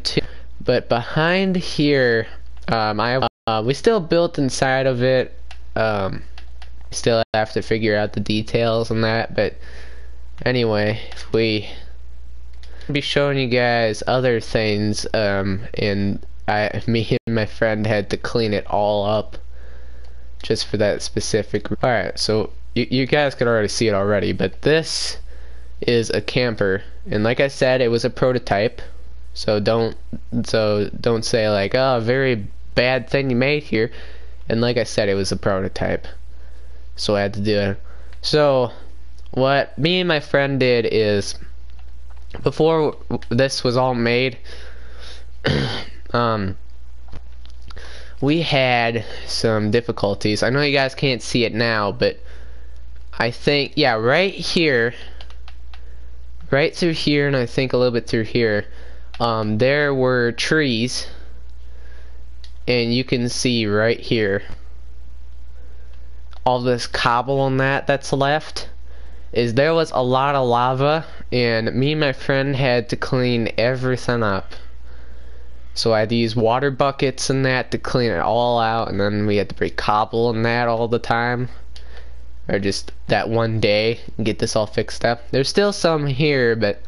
too. But behind here, we still built inside of it. Still have to figure out the details on that. But anyway, if we be showing you guys other things, and me and my friend had to clean it all up just for that specific. Alright, so you guys could already see it already, but this is a camper, and like I said, it was a prototype, so don't say like, oh, very bad thing you made here. And like I said, it was a prototype, so I had to do it. So what me and my friend did is, before this was all made, we had some difficulties. I know you guys can't see it now, but I think, yeah, right here, right through here, and I think a little bit through here, there were trees, and you can see right here, all this cobble on that's left, is there was a lot of lava, and me and my friend had to clean everything up. So I had to use water buckets and that to clean it all out, and then we had to break cobble and that all the time, or just that one day, and get this all fixed up. There's still some here, but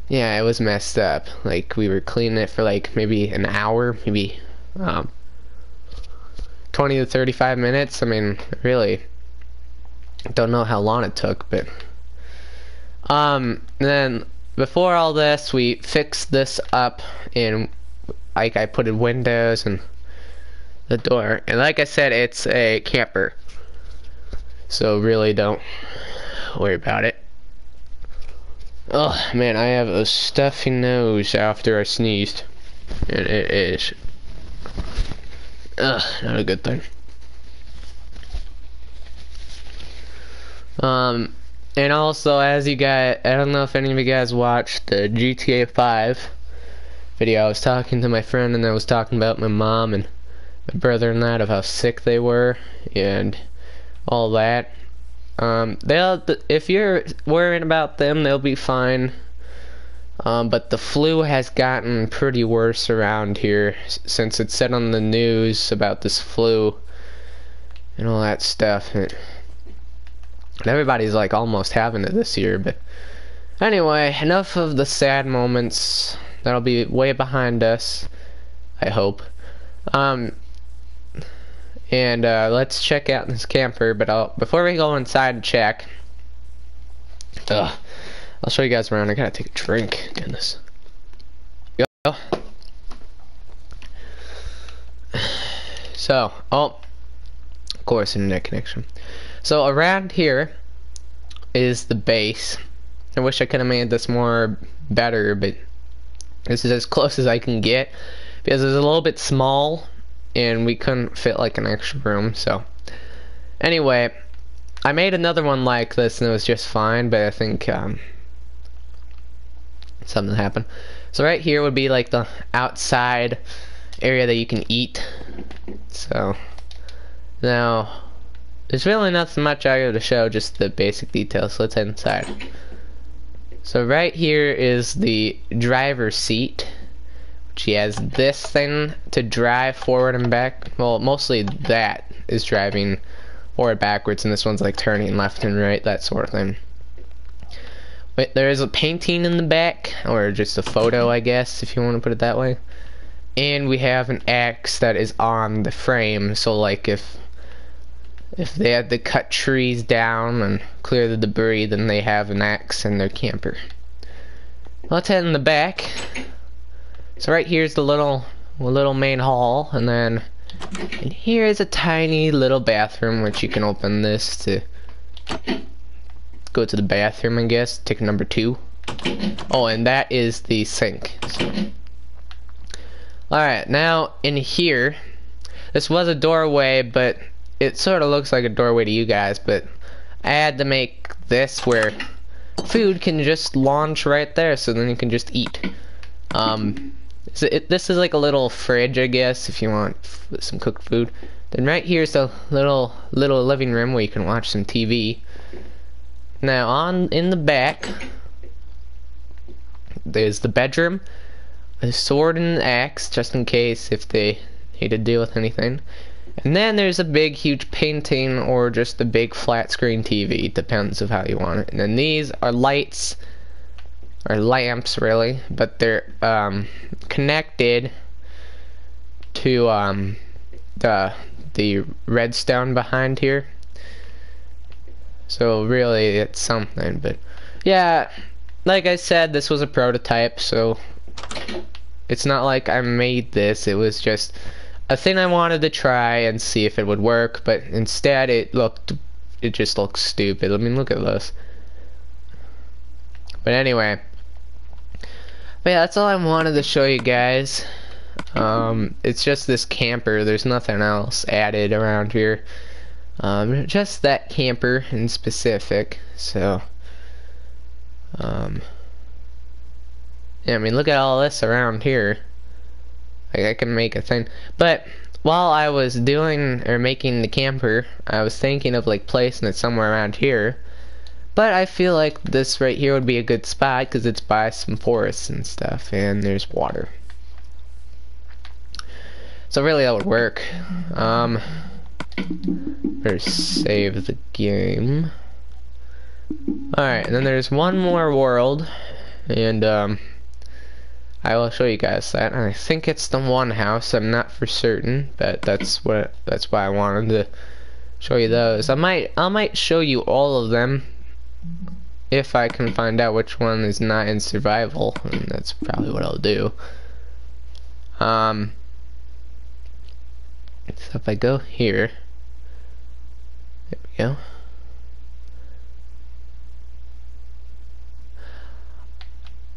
yeah, it was messed up. Like, we were cleaning it for like maybe an hour, maybe 20 to 35 minutes. I mean, really don't know how long it took, but then before all this, we fixed this up, and like I put in windows and the door, and like I said, it's a camper, so really don't worry about it. Oh man, I have a stuffy nose after I sneezed, and it is not a good thing. And also, as you guys, I don't know if any of you guys watched the GTA 5 video. I was talking to my friend, and I was talking about my mom and my brother and that, of how sick they were and all that. If you're worrying about them, they'll be fine. But the flu has gotten pretty worse around here since it said on the news about this flu and all that stuff. And everybody's like almost having it this year. But anyway, enough of the sad moments. That'll be way behind us, I hope. And let's check out this camper. But before we go inside and check, I'll show you guys around. I gotta take a drink. Goodness. Go. So, of course, internet connection. So around here is the base. I wish I could have made this more better, but this is as close as I can get, because it's a little bit small and we couldn't fit like an extra room. So anyway, I made another one like this and it was just fine, but I think something happened. So right here would be like the outside area that you can eat. So now there's really not so much I got to show, just the basic details. So let's head inside. So right here is the driver's seat, which has this thing to drive forward and back. Well, mostly that is driving forward, backwards, and this one's like turning left and right, that sort of thing. But there is a painting in the back, or just a photo, I guess, if you want to put it that way. And we have an axe that is on the frame, so like if they had to cut trees down and clear the debris, then they have an axe in their camper. Let's head in the back. So right here's the little main hall, and then and here is a tiny little bathroom, which you can open this to go to the bathroom, I guess. Ticket number 2. Oh, and that is the sink. So. Alright, now in here, this was a doorway, but it sort of looks like a doorway to you guys, but I had to make this where food can just launch right there, so then you can just eat. So this is like a little fridge, I guess, if you want some cooked food. Then right here's a little living room where you can watch some TV. Now in the back, there's the bedroom. a sword and an axe, just in case if they need to deal with anything. And then there's a big, huge painting, or just a big flat screen TV. Depends of how you want it. And then these are lights, or lamps, really, but they're connected to the redstone behind here. So really, it's something. But yeah, like I said, this was a prototype, so it's not like I made this. It was just a thing I wanted to try and see if it would work, but instead it just looks stupid. I mean, look at this. But anyway, but yeah, that's all I wanted to show you guys. It's just this camper. There's nothing else added around here. Just that camper in specific. So, yeah, I mean, look at all this around here. Like, I can make a thing. But while I was doing or making the camper, I was thinking of like placing it somewhere around here. But I feel like this right here would be a good spot because it's by some forests and stuff, and there's water. So really, that would work. Better save the game. Alright, and then there's one more world, and I will show you guys that. And I think it's the one house. I'm not for certain, but that's why I wanted to show you those. I might show you all of them if I can find out which one is not in survival, and that's probably what I'll do. So if I go here, there we go.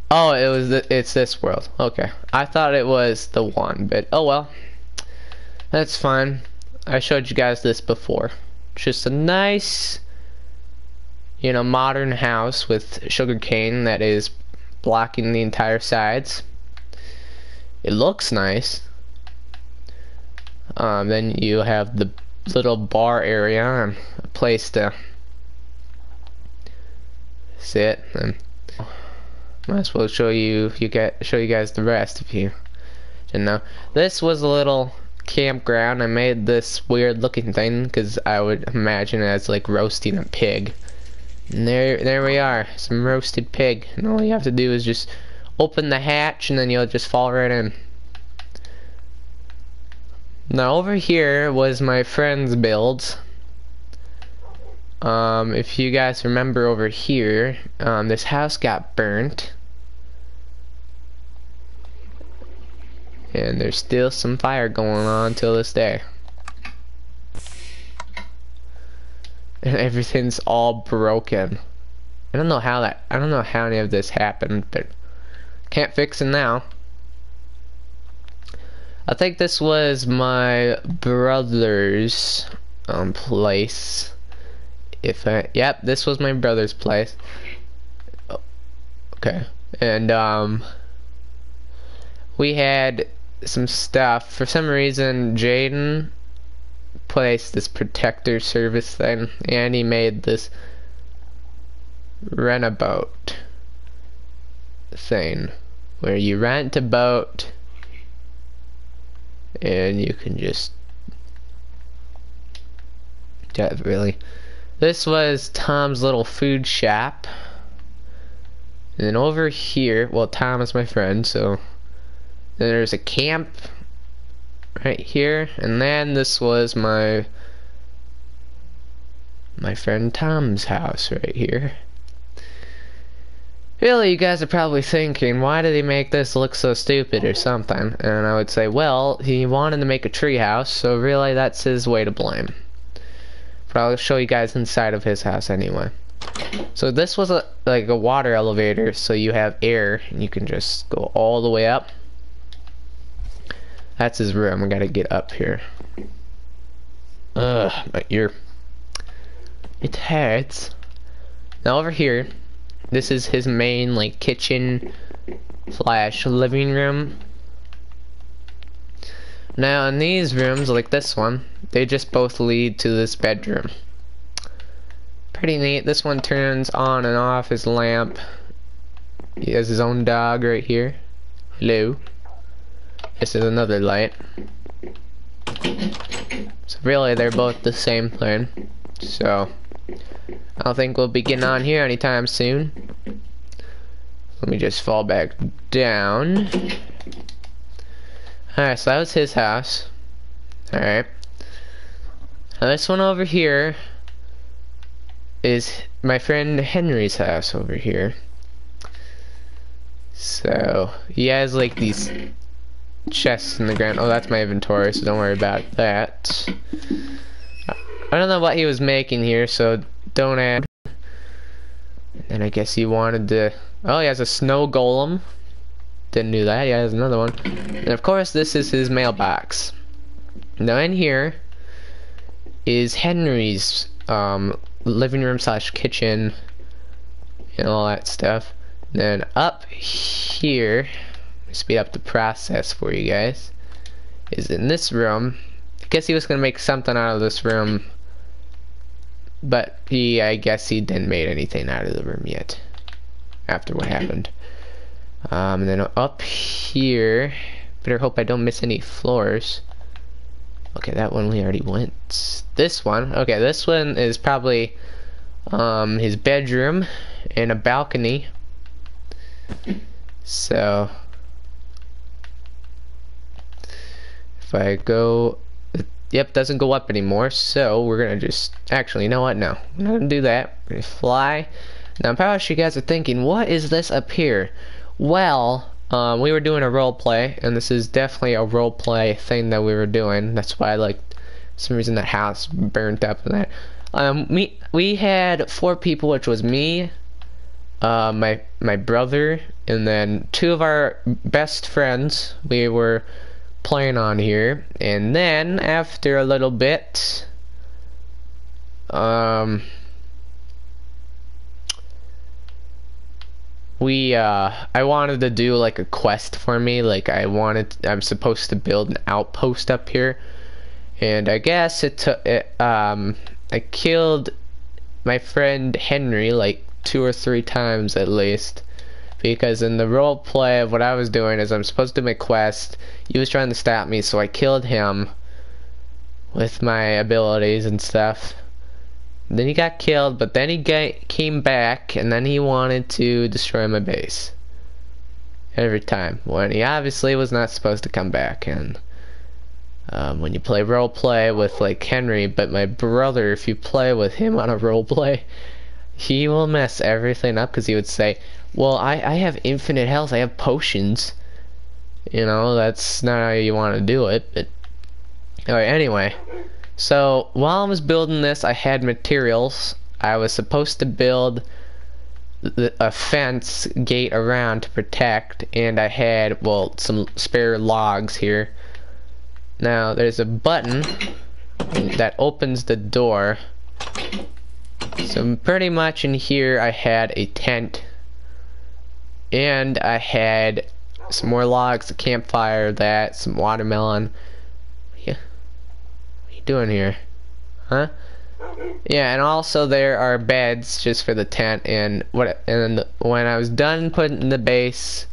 Oh, it's this world. Okay, I thought it was the one, but oh well, that's fine. I showed you guys this before. Just a nice, you know, modern house with sugarcane that is blocking the entire sides. It looks nice. Then you have the little bar area and a place to sit, and might as well show you guys the rest if you didn't know. This was a little campground. I made this weird looking thing because I would imagine it as like roasting a pig. And there we are, some roasted pig. And all you have to do is just open the hatch and then you'll just fall right in. Now over here was my friend's builds. If you guys remember over here, this house got burnt. And there's still some fire going on till this day. And everything's all broken. I don't know how any of this happened, but can't fix it now. I think this was my brother's place. Yep, this was my brother's place. Oh, okay. And we had some stuff. For some reason, Jaden placed this protector service thing, and he made this rent-a-boat thing where you rent a boat and you can just really. This was Tom's little food shop, and then over here, well, Tom is my friend, so then there's a camp right here, and then this was my friend Tom's house right here. Really, you guys are probably thinking, why did he make this look so stupid or something? And I would say, well, he wanted to make a tree house, so really that's his way to blame. But I'll show you guys inside of his house anyway. So this was like a water elevator, so you have air, and you can just go all the way up. That's his room. I gotta get up here. Ugh, my ear. It hurts. Now over here, this is his main like kitchen / living room. Now in these rooms, like this one, they just both lead to this bedroom. Pretty neat. This one turns on and off his lamp. He has his own dog right here. Hello. This is another light. So really, they're both the same thing. So I don't think we'll be getting on here anytime soon. Let me just fall back down. Alright, so that was his house. Alright. Now this one over here is my friend Henry's house over here. So he has like these chests in the ground. Oh, that's my inventory, so don't worry about that. I don't know what he was making here, so don't add. And I guess he wanted to... Oh, he has a snow golem. Didn't do that. He has another one. And of course, this is his mailbox. Now in here is Henry's living room slash kitchen and all that stuff. Then up here, speed up the process for you guys, is in this room. I guess he was gonna make something out of this room, but I guess he didn't make anything out of the room yet after what happened. And then up here, better hope I don't miss any floors. Okay, that one we already went. This one, okay, this one is probably his bedroom and a balcony. So if I go, yep, doesn't go up anymore, so we're gonna just, actually, you know what, no, we're not gonna do that. We're gonna fly. Now I'm probably sure you guys are thinking, what is this up here? Well, we were doing a role play, and this is definitely a role play thing that we were doing. That's why, like, for some reason that house burnt up and that. We had 4 people, which was me, my brother, and then 2 of our best friends we were playing on here. And then after a little bit, I wanted to do like a quest for me. Like I'm supposed to build an outpost up here, and I guess I killed my friend Henry like 2 or 3 times at least, because in the role play of what I was doing is I'm supposed to do my quest. He was trying to stop me, so I killed him with my abilities and stuff. Then he got killed, but then he came back, and then he wanted to destroy my base every time, when he obviously was not supposed to come back. And when you play role play with like Henry, but my brother, if you play with him on a role play, he will mess everything up, because he would say, well, I have infinite health, I have potions. You know, that's not how you want to do it. But alright, anyway. So while I was building this, I had materials. I was supposed to build a fence gate around to protect, and I had, well, some spare logs here. Now there's a button that opens the door. So pretty much in here I had a tent, and I had some more logs, a campfire, some watermelon. Doing here, huh? Yeah, and also there are beds just for the tent, and when I was done putting the base,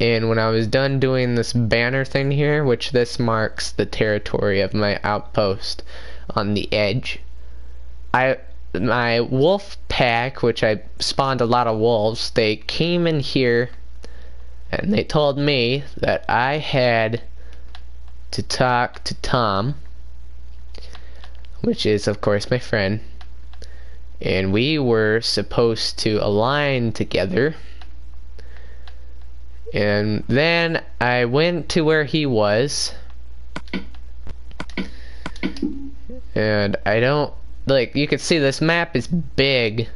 and when I was done doing this banner thing here, which this marks the territory of my outpost on the edge, my wolf pack, which I spawned a lot of wolves, they came in here and they told me that I had to talk to Tom, which is of course my friend, and we were supposed to align together. And then I went to where he was, and I don't, like, you can see this map is big,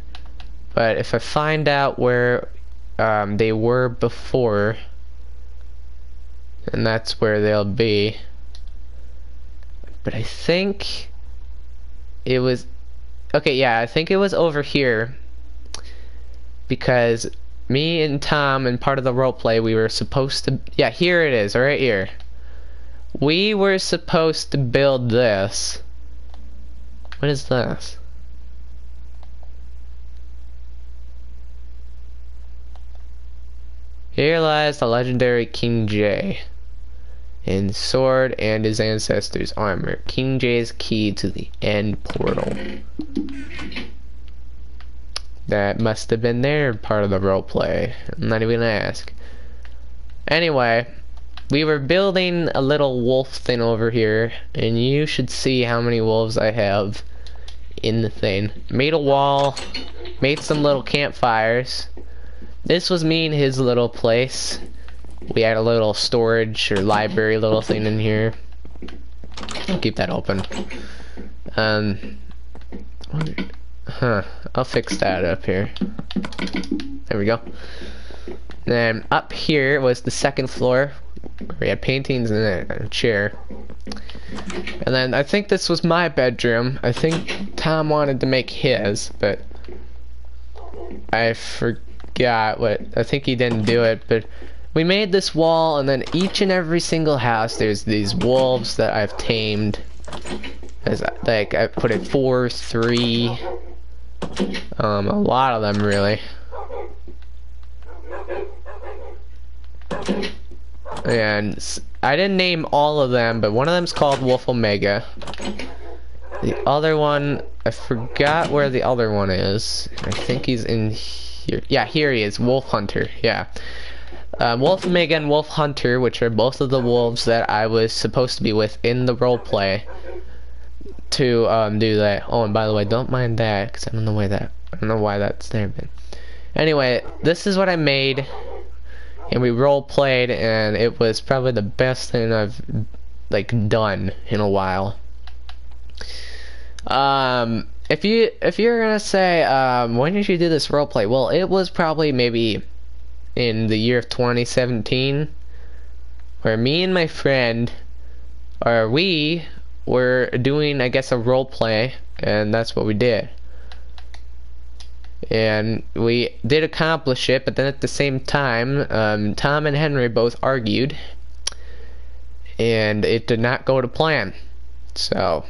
but if I find out where they were before, and that's where they'll be. But I think it was, okay, yeah, I think it was over here, because me and Tom and part of the roleplay, we were supposed to, yeah, here it is, right here. We were supposed to build this. What is this? Here lies the legendary King J. and sword and his ancestors' armor. King J's key to the end portal. That must have been their part of the roleplay. I'm not even gonna ask. Anyway, we were building a little wolf thing over here, and you should see how many wolves I have in the thing. Made a wall, made some little campfires. This was me and his little place. We had a little storage or library little thing in here. I'll keep that open. I'll fix that up here. There we go. Then up here was the second floor. We had paintings and a chair. And then I think this was my bedroom. I think Tom wanted to make his, but I forgot what. I think he didn't do it, but we made this wall, and then each and every single house there's these wolves that I've tamed. As like I put it 4, 3, a lot of them really. And I didn't name all of them, but one of them's called Wolf Omega. The other one, I forgot where the other one is. I think he's in here. Yeah, here he is, Wolf Hunter. Yeah. Wolf Omega and Wolf Hunter, which are both of the wolves that I was supposed to be with in the roleplay to do that. Oh, and by the way, don't mind that, because I don't know why that's there. But anyway, this is what I made, and we role played, and it was probably the best thing I've like done in a while. If you're gonna say when did you do this role play? Well, it was probably maybe in the year of 2017, where me and my friend, or we were doing, I guess, a role play, and that's what we did. And we did accomplish it, but then at the same time, Tom and Henry both argued, and it did not go to plan. So,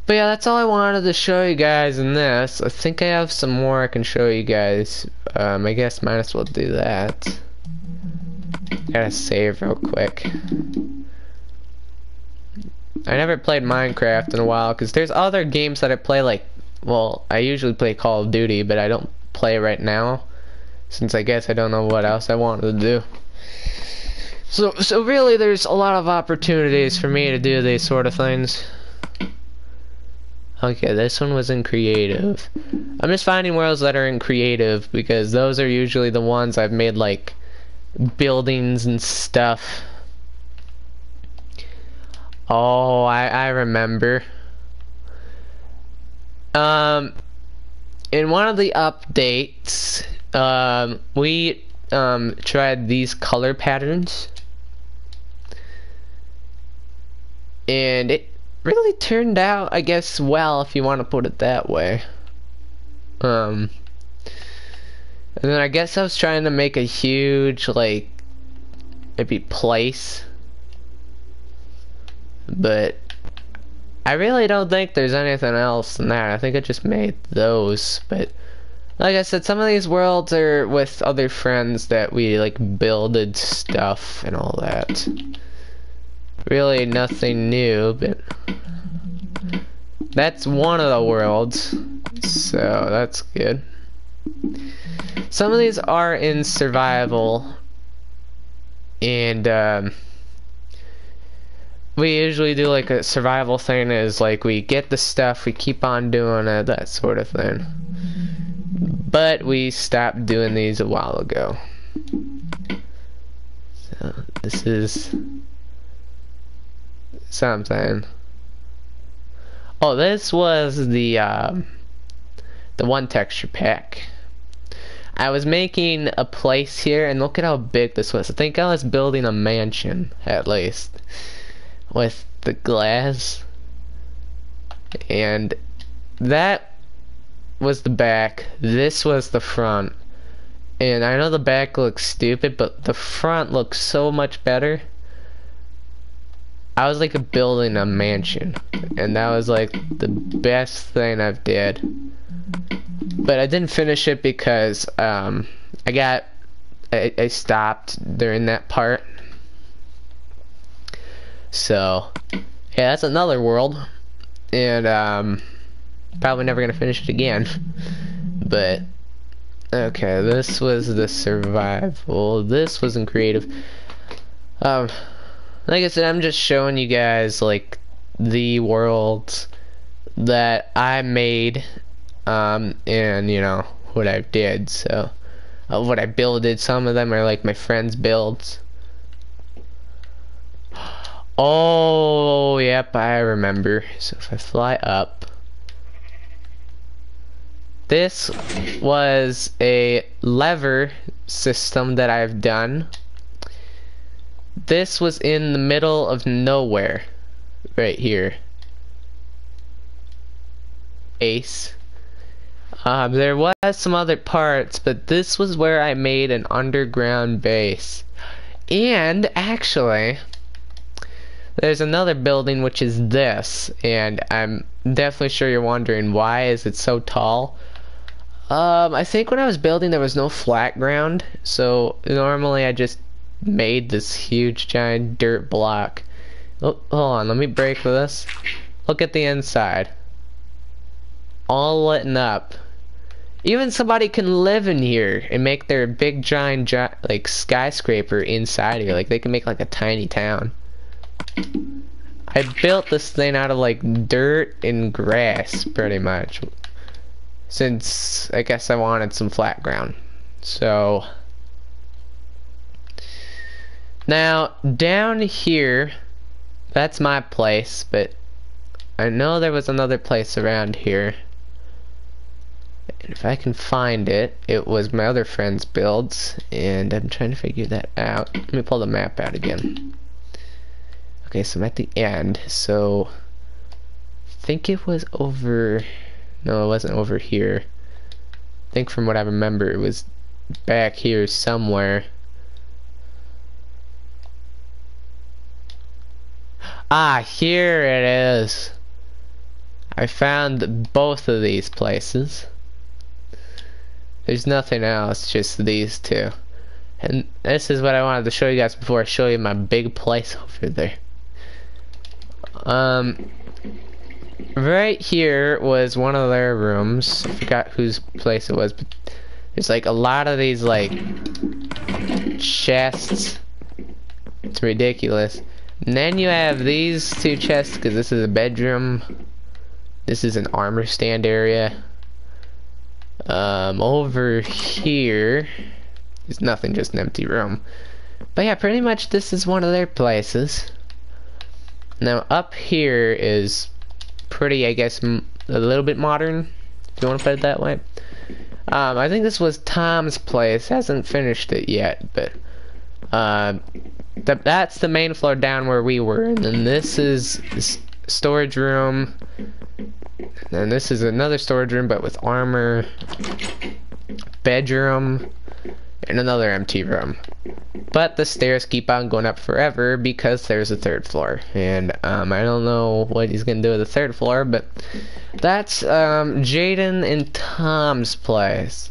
but yeah, that's all I wanted to show you guys in this. I think I have some more I can show you guys. I guess might as well do that. Gotta save real quick. I never played Minecraft in a while, because there's other games that I play, like, well, I usually play Call of Duty, but I don't play right now, since I guess I don't know what else I wanted to do. So really, there's a lot of opportunities for me to do these sort of things. Okay, this one was in creative. I'm just finding worlds that are in creative, because those are usually the ones I've made, like, buildings and stuff. Oh, I remember. In one of the updates, we tried these color patterns, and it really turned out, I guess, well, if you want to put it that way. And then I guess I was trying to make a huge, like, maybe place, but I really don't think there's anything else than that. I think I just made those. But like I said, some of these worlds are with other friends that we like builded stuff and all that. Really nothing new, but that's one of the worlds, so that's good. Some of these are in survival, and we usually do like a survival thing, is like we get the stuff, we keep on doing it, that sort of thing. But we stopped doing these a while ago. So this is something. Oh, this was the one texture pack. I was making a place here, and look at how big this was. I think I was building a mansion, at least, with the glass. And that was the back, this was the front. And I know the back looks stupid, but the front looks so much better. I was like building a mansion, and that was like the best thing I've did. But I didn't finish it because I stopped during that part. So yeah, that's another world, and probably never gonna finish it again. But okay, this was the survival. This wasn't creative. Like I said, I'm just showing you guys like the worlds that I made, and you know what I did. So what I builded. Some of them are like my friends' builds. Oh, yep, I remember. So if I fly up, this was a lever system that I've done. This was in the middle of nowhere, right here. Ace. There was some other parts, but this was where I made an underground base. And actually, there's another building which is this, and I'm definitely sure you're wondering why is it so tall. I think when I was building there was no flat ground, so normally I just made this huge giant dirt block. Oh, hold on, let me break this. Look at the inside. All lit up. Even somebody can live in here and make their big giant like skyscraper inside here. Like they can make like a tiny town. I built this thing out of like dirt and grass pretty much, since I guess I wanted some flat ground. So now down here, that's my place, but I know there was another place around here. And if I can find it, it was my other friend's builds, and I'm trying to figure that out. Let me pull the map out again. Okay, so I'm at the end, so I think it was over, no, it wasn't over here. I think from what I remember, it was back here somewhere. Ah, here it is. I found both of these places. There's nothing else, just these two. And this is what I wanted to show you guys before I show you my big place over there. Right here was one of their rooms. I forgot whose place it was, but there's like a lot of these like chests. It's ridiculous. And then you have these two chests, because this is a bedroom. This is an armor stand area. Over here is nothing, just an empty room. But yeah, pretty much this is one of their places. Now up here is pretty, I guess, a little bit modern, if you want to put it that way. I think this was Tom's place. Hasn't finished it yet, but that's the main floor down where we were, and then this is storage room, and this is another storage room but with armor, bedroom, and another empty room. But the stairs keep on going up forever because there's a third floor, and I don't know what he's gonna do with the third floor, but that's Jaden and Tom's place.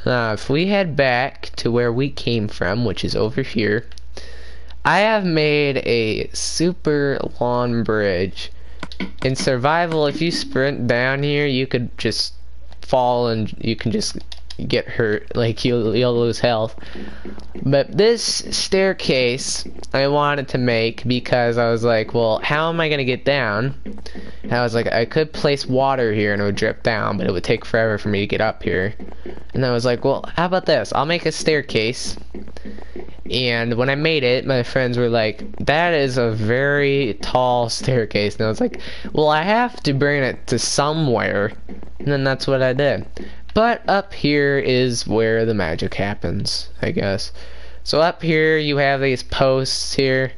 Now if we head back to where we came from, which is over here, I have made a super long bridge. In survival, if you sprint down here, you could just fall and you can just get hurt, like you'll lose health. But this staircase I wanted to make because I was like, well, how am I gonna get down? And I was like, I could place water here and it would drip down, but it would take forever for me to get up here. And I was like, well, how about this? I'll make a staircase. And when I made it, my friends were like, that is a very tall staircase. And I was like, well, I have to bring it to somewhere. And then that's what I did. But up here is where the magic happens, I guess. So up here you have these posts here,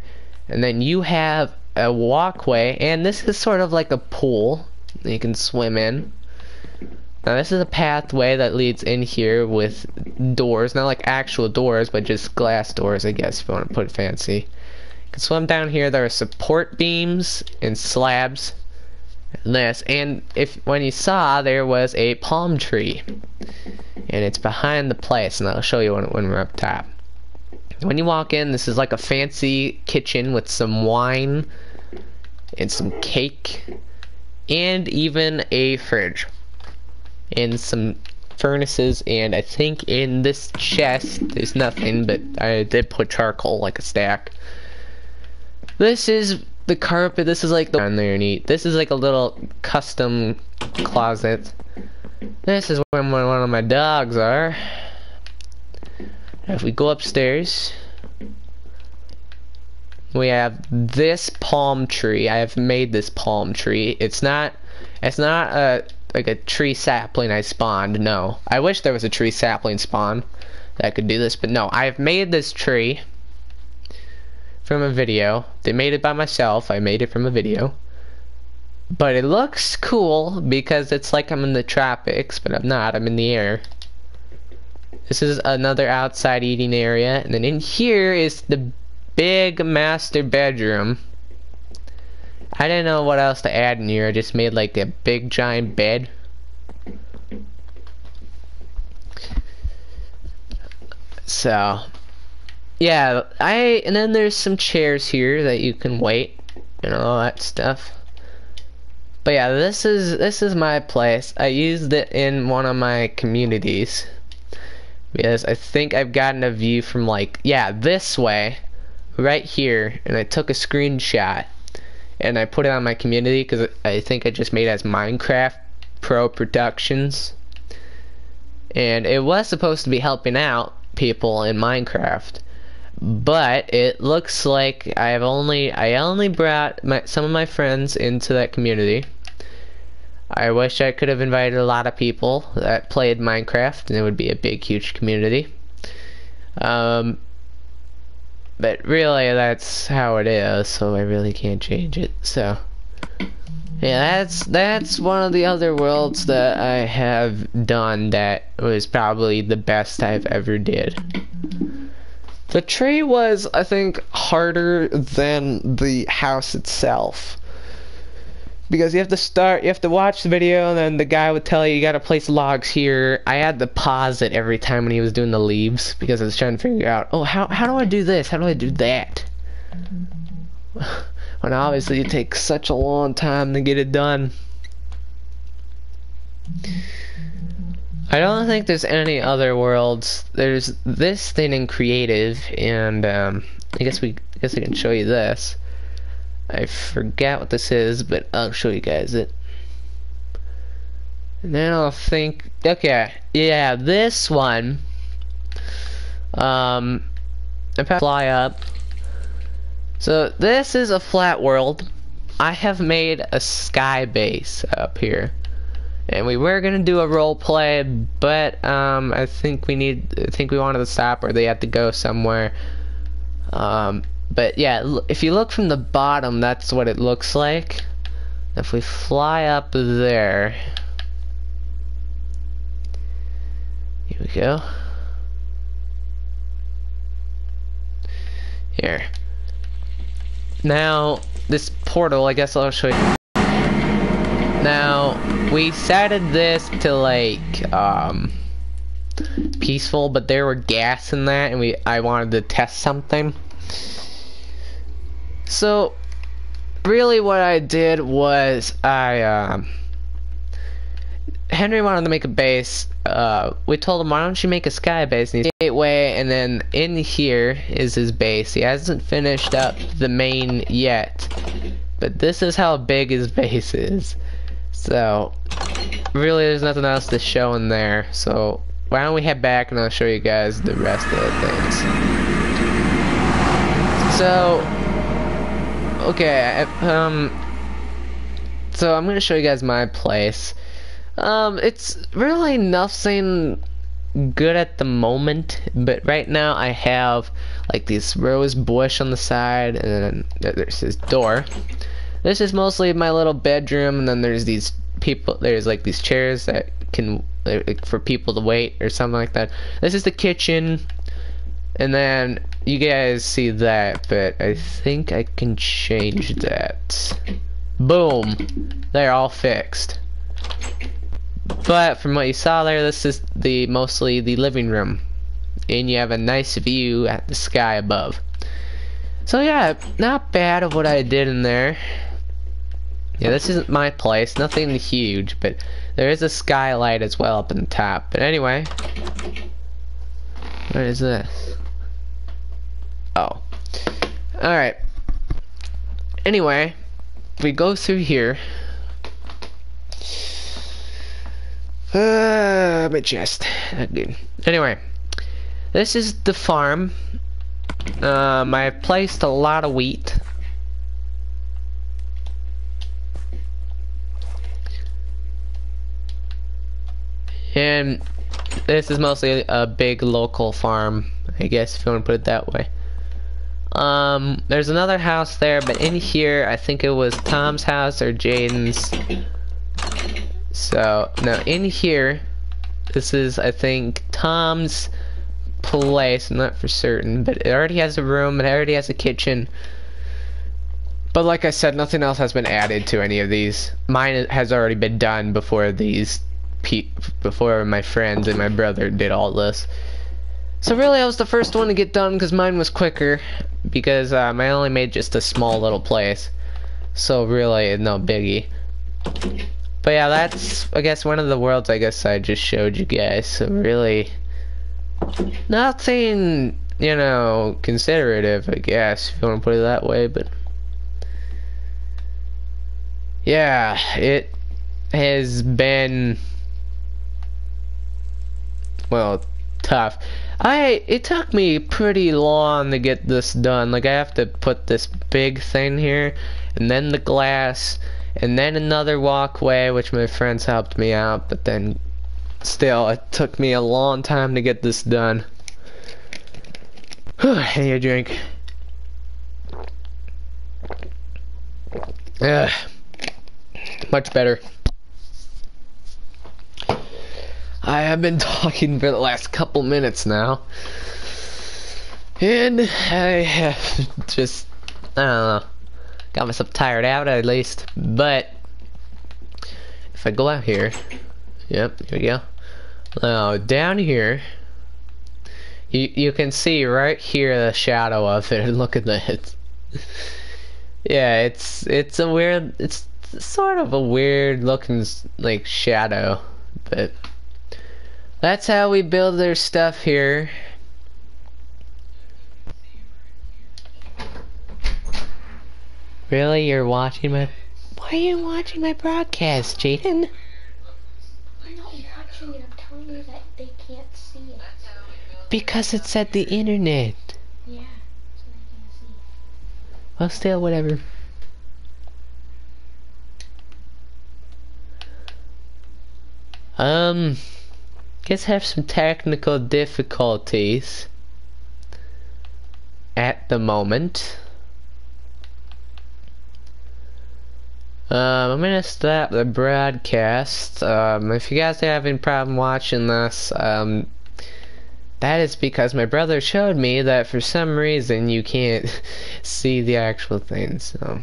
and then you have a walkway, and this is sort of like a pool that you can swim in. Now this is a pathway that leads in here with doors, not like actual doors, but just glass doors, I guess, if you want to put it fancy. You can swim down here. There are support beams and slabs. This, and if when you saw, there was a palm tree, and it's behind the place, and I'll show you when we're up top. When you walk in, this is like a fancy kitchen with some wine and some cake and even a fridge and some furnaces, and I think in this chest there's nothing, but I did put charcoal, like a stack. This is the carpet. This is like the down there neat. This is like a little custom closet. This is where one of my dogs are. If we go upstairs, we have this palm tree. I have made this palm tree. It's not a like a tree sapling I spawned. No, I wish there was a tree sapling spawn that could do this, but no, I've made this tree from a video. They made it by myself. I made it from a video, but it looks cool because it's like I'm in the tropics, but I'm not. I'm in the air. This is another outside eating area, and then in here is the big master bedroom. I didn't know what else to add in here. I just made like a big giant bed. So yeah, and then there's some chairs here that you can wait and all that stuff. But yeah, this is my place. I used it in one of my communities because I think I've gotten a view from like, yeah, this way right here, and I took a screenshot and I put it on my community because I think I just made it as Minecraft Pro Productions, and it was supposed to be helping out people in Minecraft, but it looks like I only brought some of my friends into that community. I wish I could have invited a lot of people that played Minecraft, and it would be a big, huge community. But really, that's how it is, so I really can't change it. So yeah, that's one of the other worlds that I have done that was probably the best I've ever did. The tree was, I think, harder than the house itself, because you have to watch the video, and then the guy would tell you gotta place logs here. I had to pause it every time when he was doing the leaves, because I was trying to figure out, oh, how do I do this? How do I do that? When obviously it takes such a long time to get it done. I don't think there's any other worlds. There's this thing in creative, and I guess I can show you this. I forget what this is, but I'll show you guys it. And then I'll think, okay, yeah, this one, I fly up. So this is a flat world. I have made a sky base up here, and we were gonna do a role play, but I think we wanted to stop, or they had to go somewhere. But yeah, if you look from the bottom, that's what it looks like. If we fly up there, here we go. Here. Now, this portal, I guess I'll show you. Now, we setted this to like, peaceful, but there were gas in that, and I wanted to test something. So, really what I did was, Henry wanted to make a base. We told him, why don't you make a sky base? And he's gateway, and then in here is his base. He hasn't finished up the main yet, but this is how big his base is. So, really there's nothing else to show in there. So, why don't we head back and I'll show you guys the rest of the things. So, okay, so I'm gonna show you guys my place. It's really nothing good at the moment, but right now I have like this rose bush on the side, and then there's this door. This is mostly my little bedroom, and then there's like these chairs that can, for people to wait or something like that. This is the kitchen, and then you guys see that, but I think I can change that. Boom! They're all fixed. But from what you saw there, this is mostly the living room. and you have a nice view at the sky above. So yeah, not bad of what I did in there. Yeah, this isn't my place, nothing huge, but there is a skylight as well up in the top. But anyway, what is this? Oh, alright. Anyway, we go through here. My chest, not good. Anyway, this is the farm. I placed a lot of wheat. And this is mostly a big local farm, I guess, if you want to put it that way. There's another house there, but in here, I think it was Tom's house or Jaden's. So, now in here, this is, I think, Tom's place. I'm not for certain, but it already has a room, it already has a kitchen. But like I said, nothing else has been added to any of these. Mine has already been done before before my friends and my brother did all this. So really, I was the first one to get done because mine was quicker. Because I only made just a small little place. So really, no biggie. But yeah, that's, I guess, one of the worlds I guess I just showed you guys. So really, nothing, you know, considerative, I guess, if you want to put it that way. But yeah, it has been, well, tough. It took me pretty long to get this done. Like, I have to put this big thing here, and then the glass, and then another walkway, which my friends helped me out, but then still, it took me a long time to get this done. I need a drink. Ugh. Much better. I have been talking for the last couple minutes now, and I have just, I don't know, got myself tired out at least. But if I go out here, yep, here we go. Now down here, you can see right here the shadow of it. Look at that. Yeah, it's a weird, it's sort of a weird looking like shadow, but that's how we build their stuff here. Really? You're watching my... Why are you watching my broadcast, Jaden? I'm not watching it. I'm telling you that they can't see it. Because it's at the internet. Yeah, so they can't see it. Well, still, whatever. Guess I have some technical difficulties at the moment. I'm gonna stop the broadcast. If you guys are having a problem watching this, that is because my brother showed me that for some reason you can't see the actual thing, so.